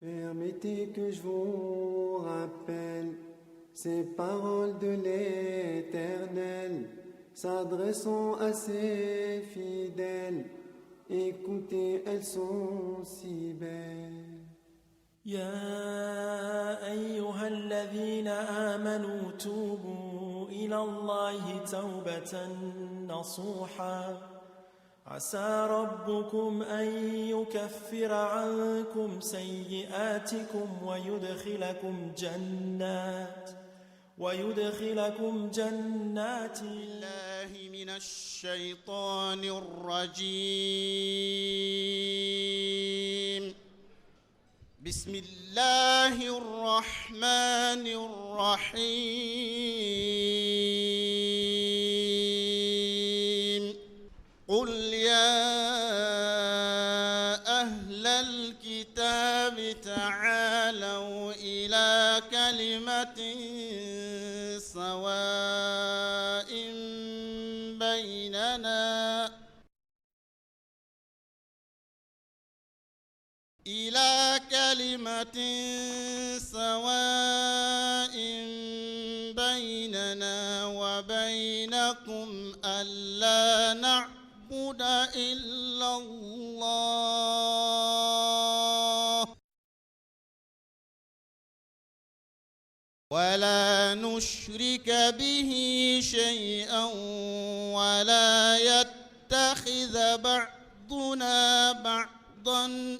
Permettez que je vous rappelle ces paroles de l'Éternel, s'adressant à ses fidèles. Écoutez, elles sont si belles. يا أيها الذين آمنوا توبوا إلى الله توبة نصوحا عسى ربكم أن يكفر عنكم سيئاتكم ويدخلكم جنات الله من الشيطان الرجيم. بسم الله الرحمن الرحيم. قل يا أهل الكتاب تعالوا إلى كلمة سواء بيننا وبينكم ألا نعبد إلا الله ولا نشرك به شيئا ولا يتخذ بعضنا بعضا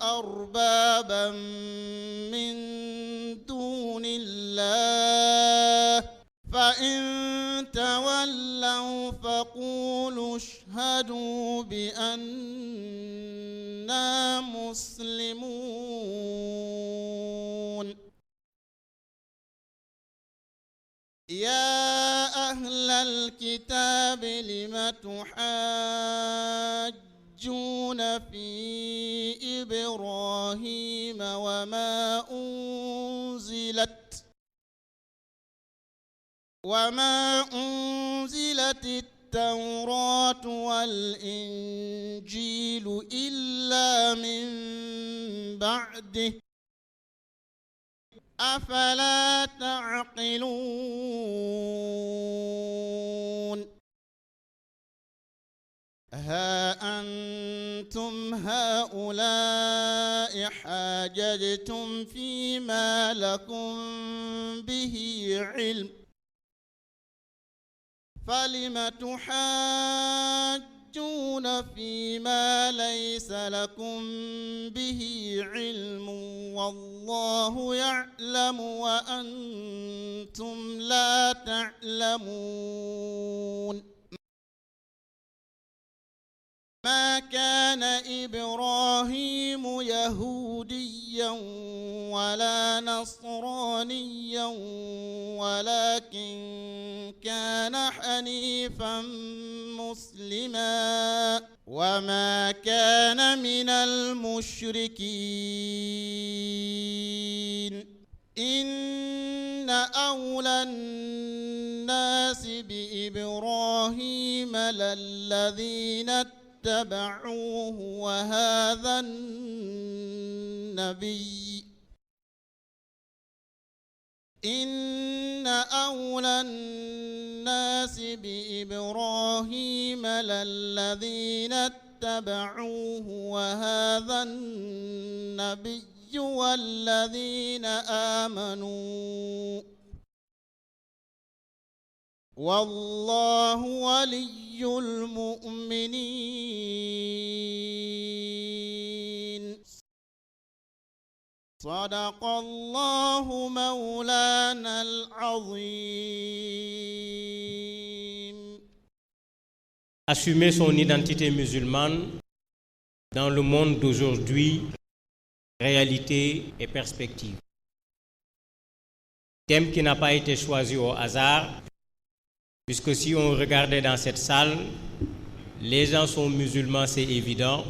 أربابا من دون الله فإن تولوا فقولوا اشهدوا بأننا مسلمون. يا أهل الكتاب لم تحاجون في إبراهيم وما أنزلت التوراة والإنجيل إلا من بعده أفلا تعقلون. ها أنتم هؤلاء حاججتم فيما لكم به علم فلم تحاجون فيما ليس لكم به علم والله يعلم وأنتم لا تعلمون. ما كان إبراهيم يهوديا ولا نصرانيا ولكن كان حنيفا مسلما وما كان من المشركين. إن أولى الناس بإبراهيم للذين اتبعوه وهذا النبي إن أولى الناس بإبراهيم للذين اتبعوه وهذا النبي والذين آمنوا والله ولي المؤمنين. صدق الله مولانا العظيم. Assumer son identité musulmane dans le monde d'aujourd'hui, réalité et perspective. Thème qui n'a pas été choisi au hasard, puisque si on regardait dans cette salle, les gens sont musulmans, c'est évident.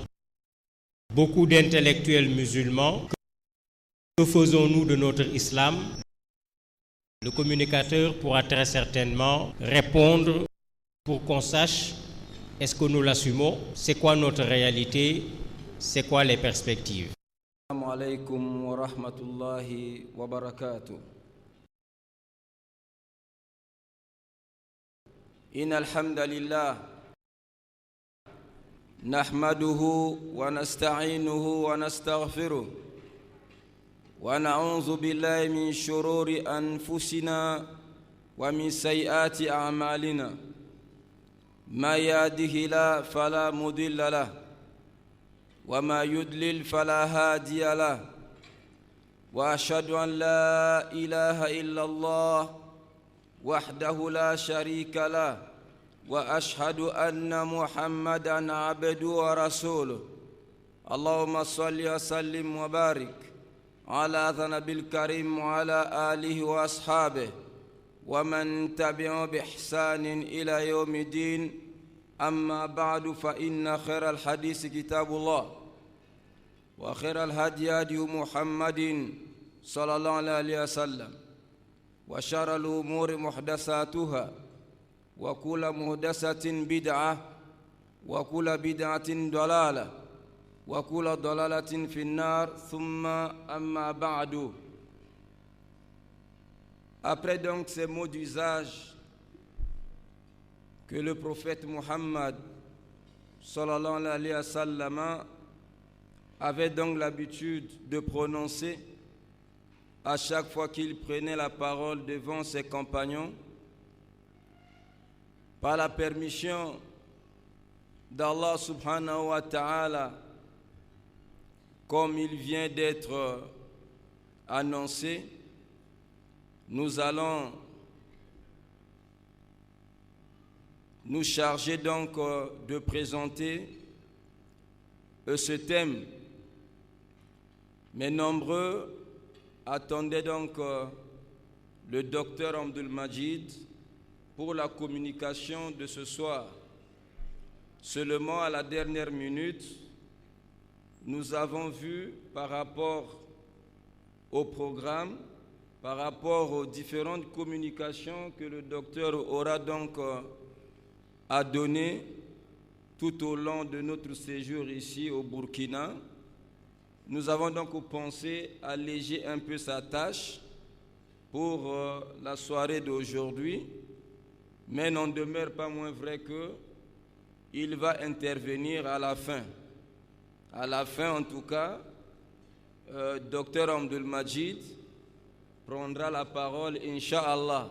Beaucoup d'intellectuels musulmans. Que faisons-nous de notre islam? Le communicateur pourra très certainement répondre pour qu'on sache est-ce que nous l'assumons, c'est quoi notre réalité, c'est quoi les perspectives. Assalamu alaikum wa rahmatullahi wa barakatuh. Innal hamdalillah nahmaduhu wa nasta'inuhu wa nastaghfiruh wa na'udhu billahi min shururi anfusina wa min sayyiati a'malina. ما يهده الله فلا مضل له وما يضلل فلا هادي له واشهد ان لا اله الا الله وحده لا شريك له واشهد ان محمدا عبده ورسوله اللهم صل وسلم وبارك على ذنب الكريم وعلى اله واصحابه ومن تبعه بإحسان إلى يوم الدين أما بعد فإن خير الحديث كتاب الله وخير الهدي هدي محمد صلى الله عليه وسلم وشر الأمور محدثاتها وكل محدثة بدعة وكل بدعة ضلالة وكل ضلالة في النار ثم أما بعد. Après donc ces mots d'usage que le prophète Muhammad sallallahu alayhi wa sallam avait donc l'habitude de prononcer à chaque fois qu'il prenait la parole devant ses compagnons, par la permission d'Allah subhanahu wa ta'ala, comme il vient d'être annoncé, nous allons nous charger donc de présenter ce thème. Mais nombreux attendaient donc le docteur Abdul Majid pour la communication de ce soir. Seulement à la dernière minute, nous avons vu par rapport au programme, par rapport aux différentes communications que le docteur aura donc à donner tout au long de notre séjour ici au Burkina, nous avons donc pensé alléger un peu sa tâche pour la soirée d'aujourd'hui, mais n'en demeure pas moins vrai qu'il va intervenir à la fin. À la fin, en tout cas, docteur Abdul Majid prendra la parole, Inch'Allah.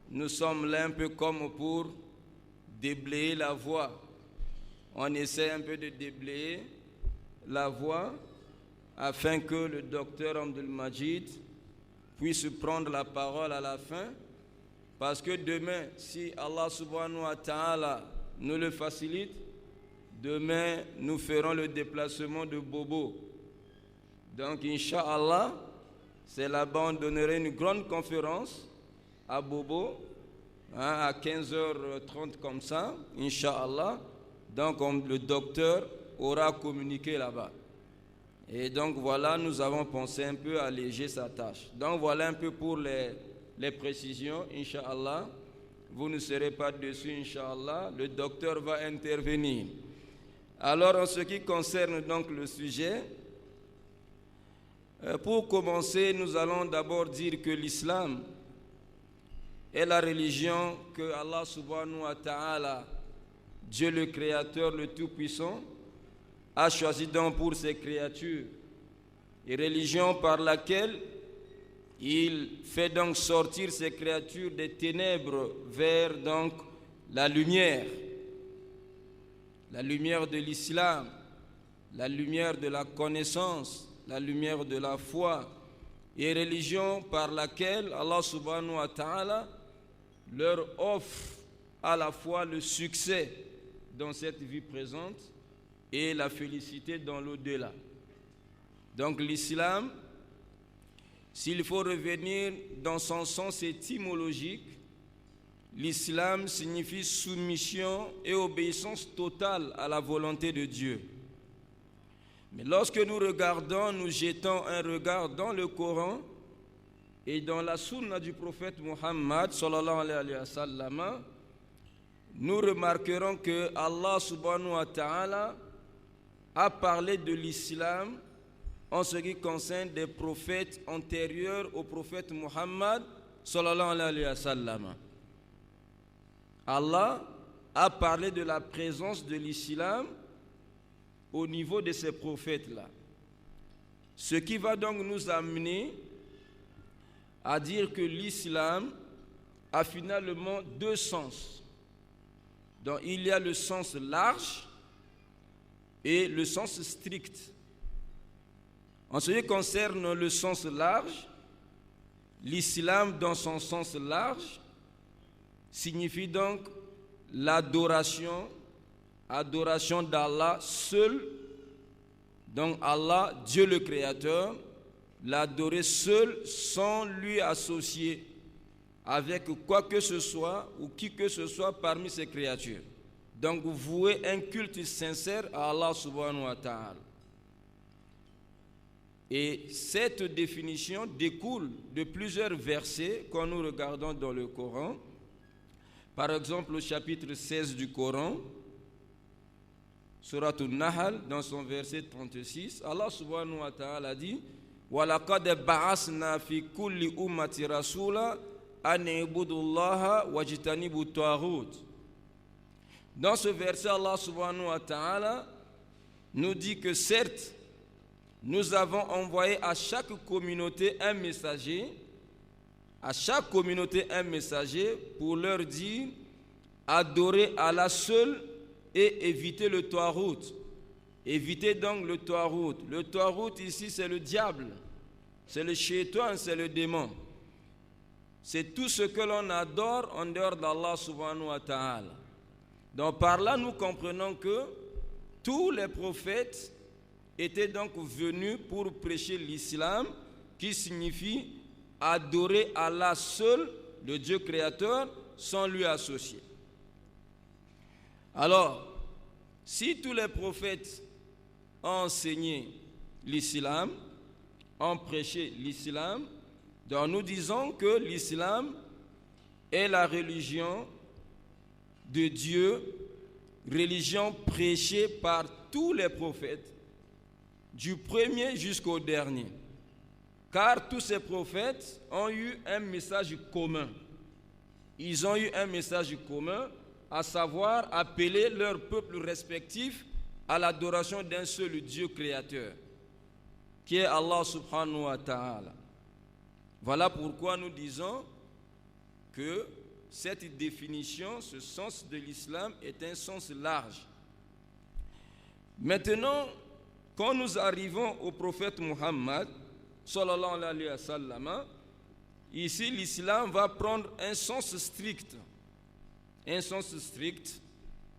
Nous sommes là un peu comme pour déblayer la voie. On essaie un peu de déblayer la voie afin que le docteur Abdul Majid puisse prendre la parole à la fin. Parce que demain, si Allah subhanahu wa ta'ala nous le facilite, demain nous ferons le déplacement de Bobo. Donc, Inch'Allah, c'est là-bas on donnerait une grande conférence à Bobo, à 15h30 comme ça, Inch'Allah. Donc le docteur aura communiqué là-bas. Et donc voilà, nous avons pensé un peu alléger sa tâche. Donc voilà un peu pour les précisions, Inch'Allah. Vous ne serez pas dessus, Inch'Allah. Le docteur va intervenir. Alors en ce qui concerne donc le sujet, pour commencer, nous allons d'abord dire que l'islam est la religion que Allah subhanahu wa ta'ala, Dieu le Créateur, le Tout-Puissant, a choisi donc pour ses créatures. Et religion par laquelle il fait donc sortir ses créatures des ténèbres vers donc la lumière de l'islam, la lumière de la connaissance, la lumière de la foi, et religion par laquelle Allah subhanahu wa ta'ala leur offre à la fois le succès dans cette vie présente et la félicité dans l'au-delà. Donc l'islam, s'il faut revenir dans son sens étymologique, l'islam signifie soumission et obéissance totale à la volonté de Dieu. Mais lorsque nous regardons, nous jetons un regard dans le Coran et dans la sunna du prophète Muhammad sallallahu alayhi wa sallam, nous remarquerons que Allah subhanahu wa ta'ala a parlé de l'islam en ce qui concerne des prophètes antérieurs au prophète Muhammad sallallahu alayhi wa sallam. Allah a parlé de la présence de l'islam au niveau de ces prophètes-là. Ce qui va donc nous amener à dire que l'islam a finalement deux sens. Donc il y a le sens large et le sens strict. En ce qui concerne le sens large, l'islam dans son sens large signifie donc l'adoration d'Allah seul, donc Allah, Dieu le Créateur, l'adorer seul sans lui associer avec quoi que ce soit ou qui que ce soit parmi ses créatures. Donc vouer un culte sincère à Allah subhanahu wa ta'ala. Et cette définition découle de plusieurs versets quand nous regardons dans le Coran. Par exemple, au chapitre 16 du Coran, Surat An-Nahl, dans son verset 36, Allah subhanahu wa ta'ala dit وَلَقَدْ بَعَثْنَا فِي كُلِّ أُمَّةٍ رَسُولًا أَنِ اعْبُدُوا اللَّهَ وَاجْتَنِبُوا الطَّاغُوتَ. Dans ce verset, Allah subhanahu wa ta'ala nous dit que certes, nous avons envoyé à chaque communauté un messager, pour leur dire adorer Allah seul et éviter le Taghut. Éviter donc le Taghut. Le Taghut ici c'est le diable, c'est le shaitan, c'est le démon. C'est tout ce que l'on adore en dehors d'Allah subhanahu wa ta'ala. Donc par là nous comprenons que tous les prophètes étaient donc venus pour prêcher l'islam, qui signifie adorer Allah seul, le Dieu créateur, sans lui associer. Alors, si tous les prophètes ont enseigné l'islam, ont prêché l'islam, donc nous disons que l'islam est la religion de Dieu, religion prêchée par tous les prophètes, du premier jusqu'au dernier. Car tous ces prophètes ont eu un message commun. Ils ont eu un message commun, à savoir appeler leur peuple respectif à l'adoration d'un seul Dieu créateur, qui est Allah subhanahu wa ta'ala. Voilà pourquoi nous disons que cette définition, ce sens de l'islam est un sens large. Maintenant, quand nous arrivons au prophète Muhammad, sallallahu alayhi wa sallam, ici l'islam va prendre un sens strict. Un sens strict,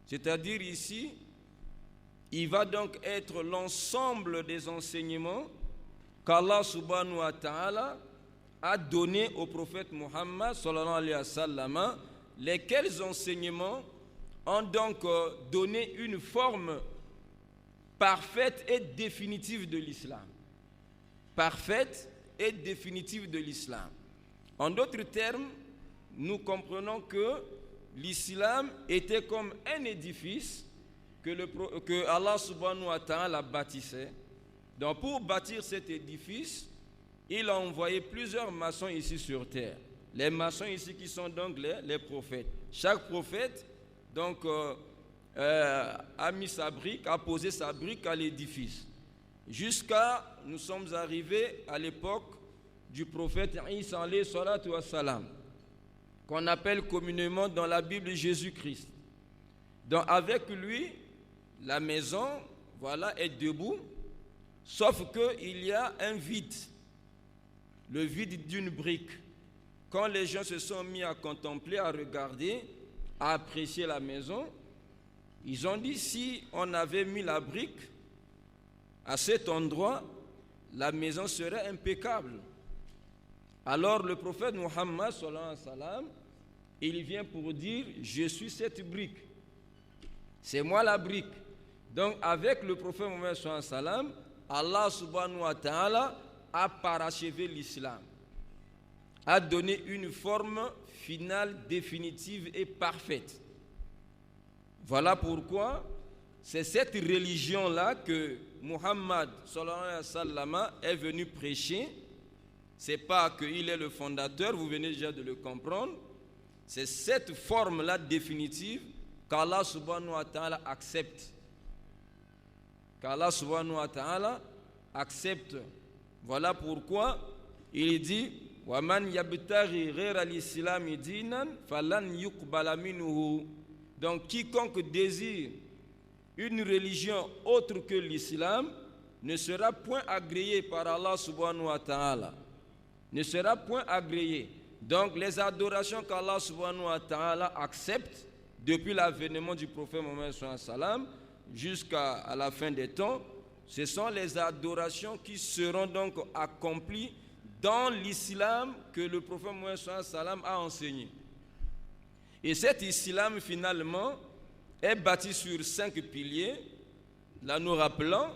c'est-à-dire ici, il va donc être l'ensemble des enseignements qu'Allah subhanahu wa ta'ala a donné au prophète Muhammad sallallahu alayhi wa sallam, lesquels enseignements ont donc donné une forme parfaite et définitive de l'islam. Parfaite et définitive de l'islam. En d'autres termes, nous comprenons que l'islam était comme un édifice que Allah subhanahu wa ta'ala bâtissait. Donc pour bâtir cet édifice, il a envoyé plusieurs maçons ici sur terre. Les maçons ici qui sont donc les prophètes. Chaque prophète donc a mis sa brique, a posé sa brique à l'édifice. Jusqu'à, nous sommes arrivés à l'époque du prophète Isa alayhi salatu wa salam, qu'on appelle communément dans la Bible Jésus-Christ. Donc avec lui, la maison, voilà, est debout, sauf qu'il y a un vide, le vide d'une brique. Quand les gens se sont mis à contempler, à regarder, à apprécier la maison, ils ont dit, si on avait mis la brique à cet endroit, la maison serait impeccable. Alors le prophète Muhammad sallallahu alayhi wa sallam, il vient pour dire, je suis cette brique. C'est moi la brique. Donc avec le prophète Muhammad sallallahu alayhi wa sallam, Allah subhanahu wa ta'ala a parachevé l'islam, a donné une forme finale, définitive et parfaite. Voilà pourquoi c'est cette religion-là que Muhammad sallallahu alayhi wa sallam est venu prêcher. Ce n'est pas qu'il est le fondateur, vous venez déjà de le comprendre. C'est cette forme-là définitive qu'Allah subhanahu wa ta'ala accepte. Qu'Allah subhanahu wa ta'ala accepte. Voilà pourquoi il dit وَمَنْ يَبْتَغِي غَيْرَ الْإِسْلَامِ دِينًا فَلَنْ يُقْبَلَ مِنْهُ. Donc quiconque désire une religion autre que l'islam ne sera point agréé par Allah subhanahu wa ta'ala. Ne sera point agréé. Donc les adorations qu'Allah subhanahu wa ta'ala accepte depuis l'avènement du prophète Mohammed sallallahu alayhi wa sallam jusqu'à la fin des temps, ce sont les adorations qui seront donc accomplies dans l'islam que le prophète Mohammed sallallahu alayhi wa sallam a enseigné. Et cet islam finalement est bâti sur 5 piliers. Là nous rappelons,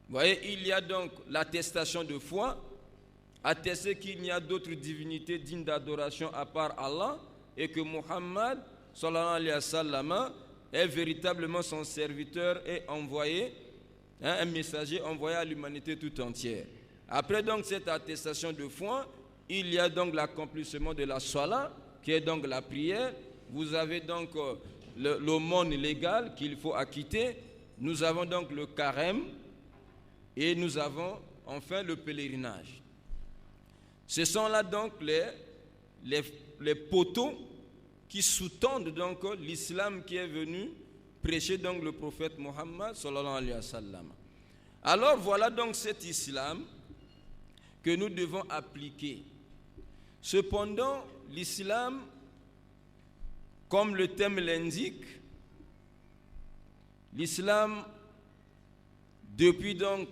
vous voyez, il y a donc l'attestation de foi, attester qu'il n'y a d'autres divinités dignes d'adoration à part Allah et que Muhammad sallallahu alayhi wa sallam est véritablement son serviteur et envoyé, un messager envoyé à l'humanité tout entière. Après donc cette attestation de foi, il y a donc l'accomplissement de la salat, qui est donc la prière. Vous avez donc l'aumône légale qu'il faut acquitter. Nous avons donc le carême et nous avons enfin le pèlerinage. Ce sont là donc les poteaux qui sous-tendent donc l'islam qui est venu prêcher donc le prophète Mohammed sallallahu alayhi wa sallam. Alors voilà donc cet islam que nous devons appliquer. Cependant, l'islam, comme le thème l'indique, l'islam, depuis donc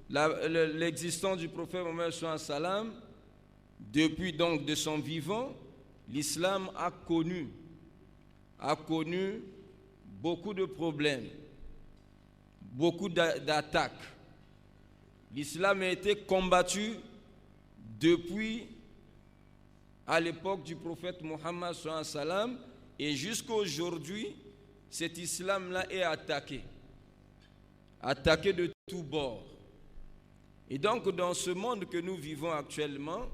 l'existence du prophète Mohammed sallallahu alayhi wa sallam, depuis donc de son vivant, l'islam a connu beaucoup de problèmes, beaucoup d'attaques. L'islam a été combattu depuis à l'époque du prophète Mohammed sallallahu alayhi wa sallam et jusqu'à aujourd'hui, cet islam-là est attaqué de tous bords. Et donc dans ce monde que nous vivons actuellement,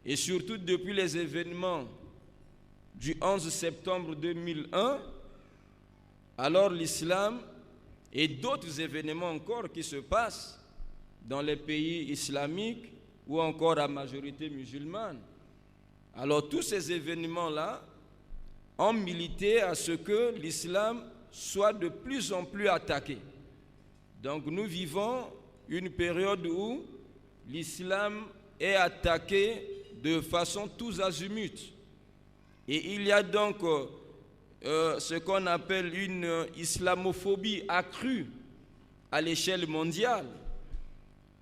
et surtout depuis les événements du 11 septembre 2001, alors l'islam et d'autres événements encore qui se passent dans les pays islamiques ou encore à majorité musulmane. Alors tous ces événements-là ont milité à ce que l'islam soit de plus en plus attaqué. Donc nous vivons une période où l'islam est attaqué de façon tous azimuts. Et il y a donc ce qu'on appelle une islamophobie accrue à l'échelle mondiale.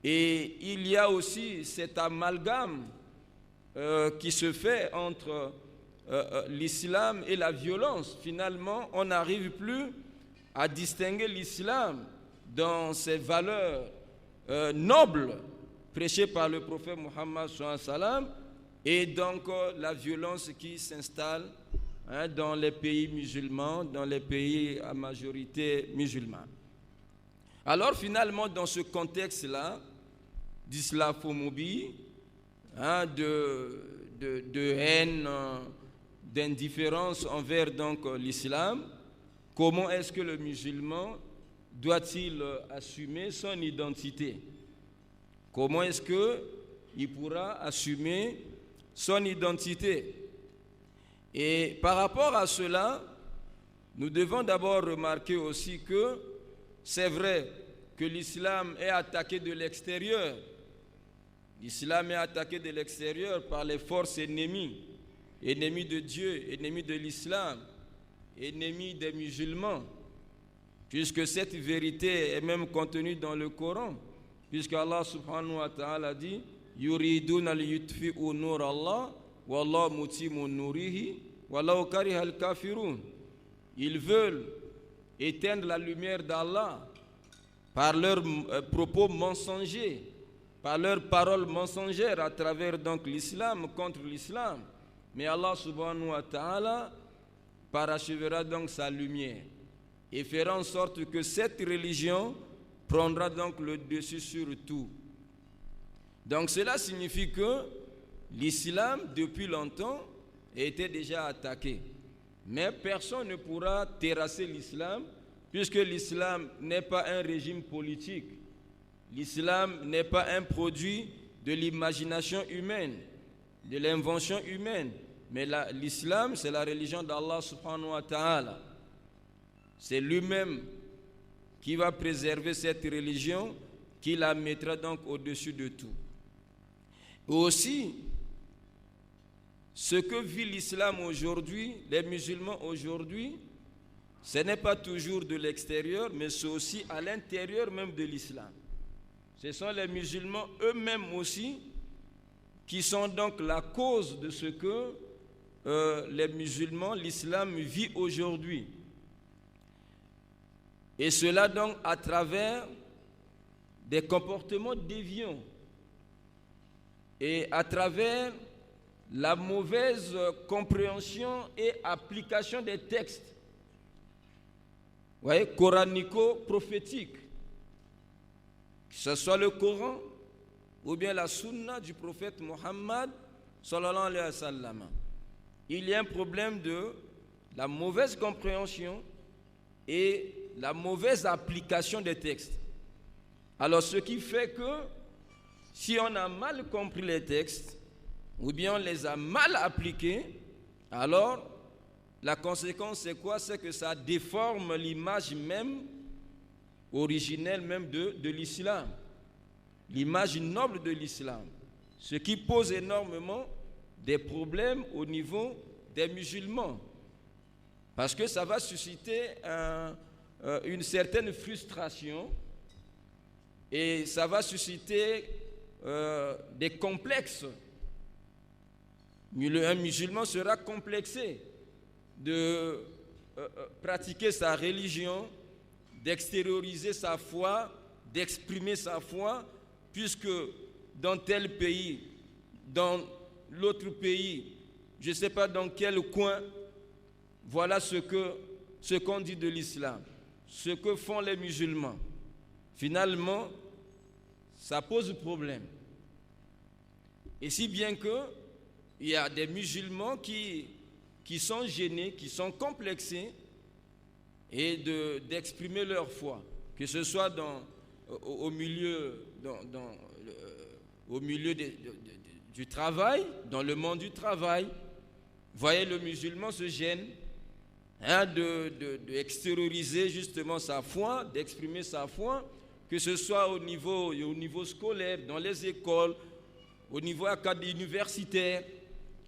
Et il y a aussi cet amalgame qui se fait entre l'islam et la violence. Finalement, on n'arrive plus à distinguer l'islam dans ses valeurs nobles prêchées par le prophète Mohammed sallallahu alayhi wa sallam et donc la violence qui s'installe dans les pays musulmans, dans les pays à majorité musulmane. Alors finalement, dans ce contexte-là d'islamophobie, de haine, d'indifférence envers donc l'islam, comment est-ce que le musulman doit-il assumer son identité? Comment est-ce qu'il pourra assumer son identité? Et par rapport à cela, nous devons d'abord remarquer aussi que c'est vrai que l'islam est attaqué de l'extérieur. L'islam est attaqué de l'extérieur par les forces ennemies, ennemis de Dieu, ennemis de l'islam, ennemis des musulmans, puisque cette vérité est même contenue dans le Coran, puisque Allah subhanahu wa ta'ala dit yuriduna liyutfi'u nur Allah wallahu mutimmu nurihi walau kariha al-kafirun. Ils veulent éteindre la lumière d'Allah par leurs propos mensongers, par leurs paroles mensongères à travers donc l'islam, contre l'islam. Mais Allah subhanahu wa ta'ala parachèvera donc sa lumière et fera en sorte que cette religion prendra donc le dessus sur tout. Donc cela signifie que l'islam, depuis longtemps, était déjà attaqué. Mais personne ne pourra terrasser l'islam, puisque l'islam n'est pas un régime politique. L'islam n'est pas un produit de l'imagination humaine, de l'invention humaine. Mais l'islam, c'est la religion d'Allah subhanahu wa ta'ala. C'est lui-même qui va préserver cette religion, qui la mettra donc au-dessus de tout. Et aussi, ce que vit l'islam aujourd'hui, les musulmans aujourd'hui, ce n'est pas toujours de l'extérieur, mais c'est aussi à l'intérieur même de l'islam. Ce sont les musulmans eux-mêmes aussi qui sont donc la cause de ce que les musulmans, l'islam vit aujourd'hui. Et cela donc à travers des comportements déviants et à travers la mauvaise compréhension et application des textes, vous voyez, coranico-prophétiques, que ce soit le Coran ou bien la sunna du prophète Mohammed sallallahu alayhi wa sallam. Il y a un problème de la mauvaise compréhension et la mauvaise application des textes. Alors ce qui fait que si on a mal compris les textes ou bien on les a mal appliqués, alors la conséquence c'est quoi? C'est que ça déforme l'image même originelle même de l'islam, l'image noble de l'islam, ce qui pose énormément des problèmes au niveau des musulmans, parce que ça va susciter une certaine frustration et ça va susciter des complexes. Un musulman sera complexé de pratiquer sa religion, d'extérioriser sa foi, d'exprimer sa foi, puisque dans tel pays, dans l'autre pays, je ne sais pas dans quel coin, voilà ce qu'on dit de l'islam, ce que font les musulmans. Finalement, ça pose problème. Et si bien que il y a des musulmans qui sont gênés, qui sont complexés et d'exprimer leur foi, que ce soit au milieu du travail, dans le monde du travail. Vous voyez, le musulman se gêne d'extérioriser justement sa foi, d'exprimer sa foi, que ce soit au niveau scolaire, dans les écoles, au niveau universitaire,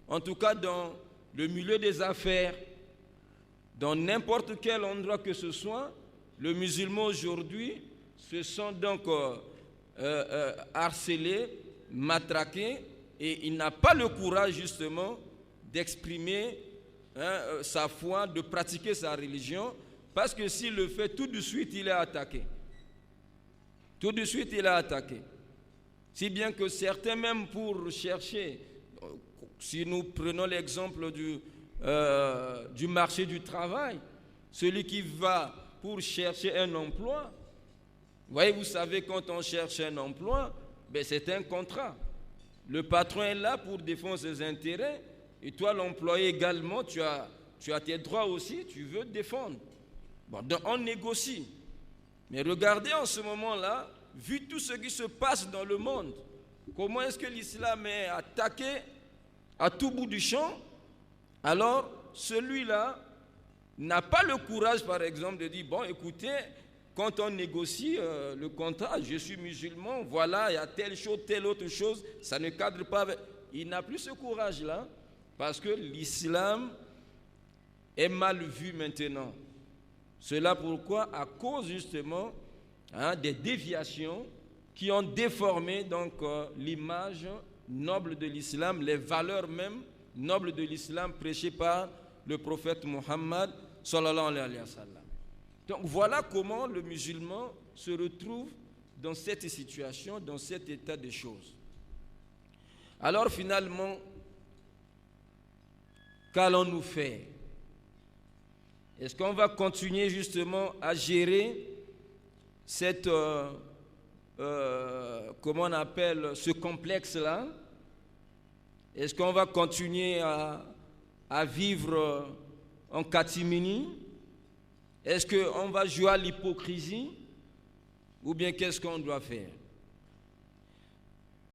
en tout cas dans le milieu des affaires, dans n'importe quel endroit que ce soit. Le musulman aujourd'hui se sent donc harcelé, matraqué, et il n'a pas le courage justement d'exprimer sa foi, de pratiquer sa religion, parce que s'il le fait, tout de suite il est attaqué. Tout de suite il est attaqué. Si bien que certains même pour chercher, si nous prenons l'exemple du marché du travail, celui qui va pour chercher un emploi, vous savez, quand on cherche un emploi, c'est un contrat. Le patron est là pour défendre ses intérêts, et toi l'employé également, tu as tes droits aussi, tu veux défendre. Donc on négocie. Mais regardez en ce moment-là, vu tout ce qui se passe dans le monde, comment est-ce que l'islam est attaqué à tout bout du champ? Alors celui-là n'a pas le courage, par exemple, de dire, bon, écoutez, quand on négocie le contrat, je suis musulman, voilà, il y a telle chose, telle autre chose, ça ne cadre pas avec... Il n'a plus ce courage-là, parce que l'islam est mal vu maintenant. Cela pourquoi? À cause justement des déviations qui ont déformé donc l'image noble de l'islam, les valeurs même nobles de l'islam prêchées par le prophète Mohammed sallallahu alayhi wa sallam. Donc voilà comment le musulman se retrouve dans cette situation, dans cet état de choses. Alors finalement, qu'allons-nous faire? Est-ce qu'on va continuer justement à gérer cette, comment on appelle, ce complexe-là? Est-ce qu'on va continuer à vivre en catimini? Est-ce qu'on va jouer à l'hypocrisie? Ou bien qu'est-ce qu'on doit faire?